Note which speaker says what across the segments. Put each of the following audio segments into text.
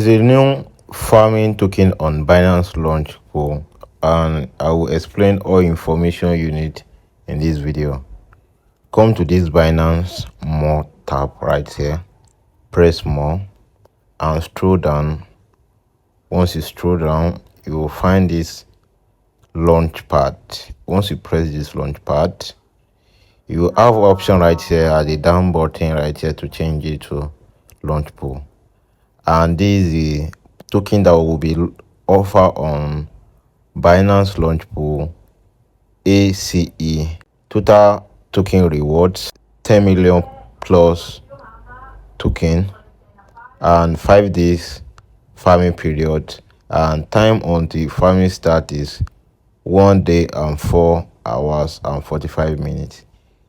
Speaker 1: is a new farming token on Binance Launchpool, and I will explain all information you need in this video. Come to this Binance More tab right here, press More and scroll down. Once you scroll down, you will find this Launchpad. Once you press this Launchpad, you will have option right here at the down button right here to change it to Launchpool. And this is the token that will be offered on Binance Launchpool ACE. Total token rewards 10 million plus token and 5 days farming period, and time on the farming start is 1 day and 4 hours and 45 minutes.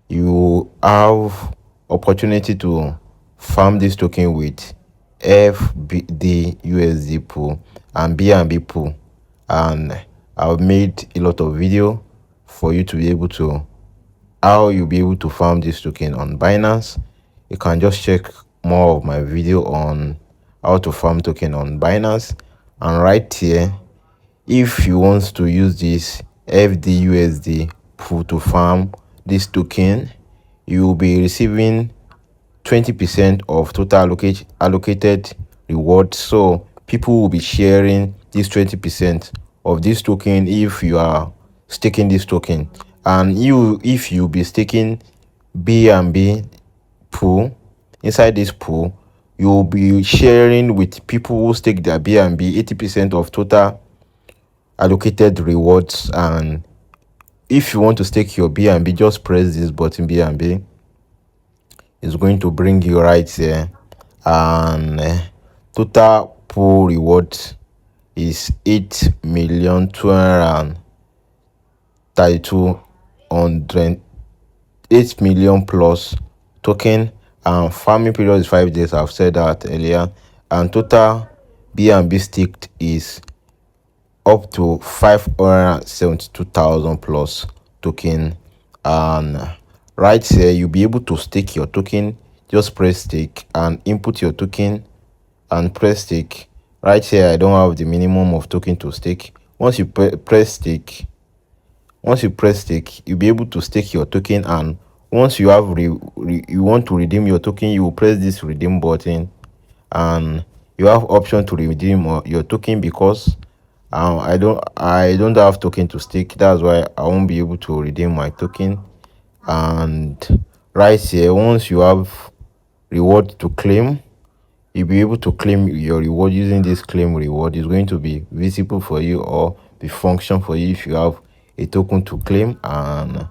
Speaker 1: You have opportunity to farm this token with FBD USD pool and BNB pool, and I've made a lot of video for you to be able to how you'll be able to farm this token on Binance. You can just check more of my video on how to farm token on Binance, and right here, if you want to use this FDUSD pool to farm this token, you will be receiving 20% of total allocated rewards. So people will be sharing this 20% of this token if you are staking this token. And if you be staking BNB pool, inside this pool, you will be sharing with people who stake their BNB 80% of total allocated rewards. And if you want to stake your BNB, just press this button BNB. It's going to bring you right here, and total pool reward is 8 million plus token, and farming period is 5 days. I've said that earlier, and total BNB staked is up to 572,000 plus token. And right here, you'll be able to stake your token. Just press stake and input your token and press stake. Right here, I don't have the minimum of token to stake. Once you press stake, you'll be able to stake your token. And once you have you want to redeem your token, you will press this redeem button, and you have option to redeem your token. Because I don't have token to stake, that's why I won't be able to redeem my token. And right here, once you have reward to claim, you'll be able to claim your reward using this claim reward. Is going to be visible for you or be function for you if you have a token to claim, and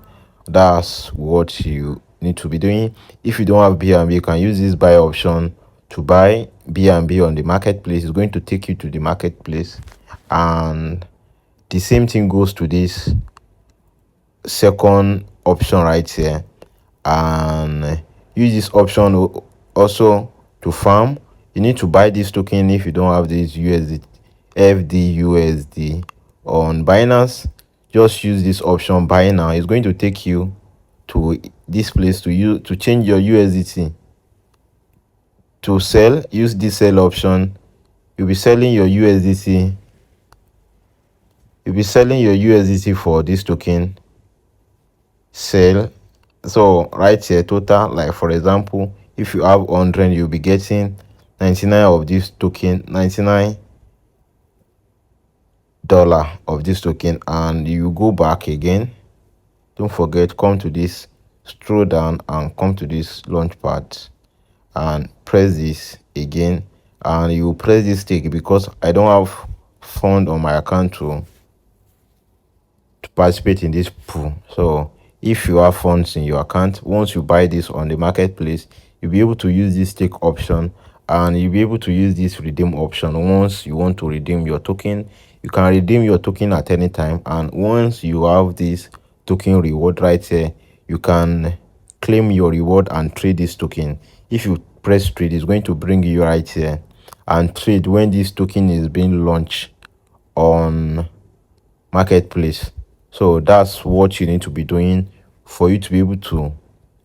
Speaker 1: that's what you need to be doing. If you don't have BNB, you can use this buy option to buy BNB on the marketplace. It's going to take you to the marketplace, and the same thing goes to this second option right here, and use this option also to farm. You need to buy this token if you don't have this FDUSD on Binance. Just use this option buy now. It's going to take you to this place to change your USDT. To sell, use this sell option. You'll be selling your USDT. You'll be selling your USDT for this token. Sell. So right here, total, like for example, if you have 100, you'll be getting 99 of this token, $99 of this token. And you go back again, don't forget, come to this, scroll down and come to this Launchpad and press this again, and you press this stake. Because I don't have fund on my account to participate in this pool. So if you have funds in your account, once you buy this on the marketplace, you'll be able to use this stake option, and you'll be able to use this redeem option. Once you want to redeem your token, you can redeem your token at any time. And once you have this token reward right here, you can claim your reward and trade this token. If you press trade, it's going to bring you right here and trade when this token is being launched on marketplace. So that's what you need to be doing for you to be able to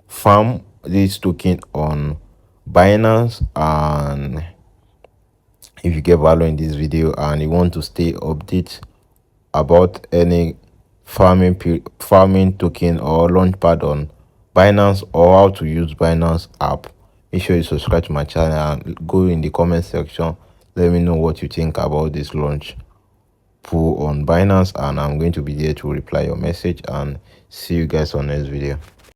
Speaker 1: farm this token on Binance. And If you get value in this video and you want to stay updated about any farming token or launchpad on Binance, or how to use Binance app, make sure you subscribe to my channel and go in the comment section. Let me know what you think about this launch pool on Binance, and I'm going to be there to reply your message. And see you guys on next video.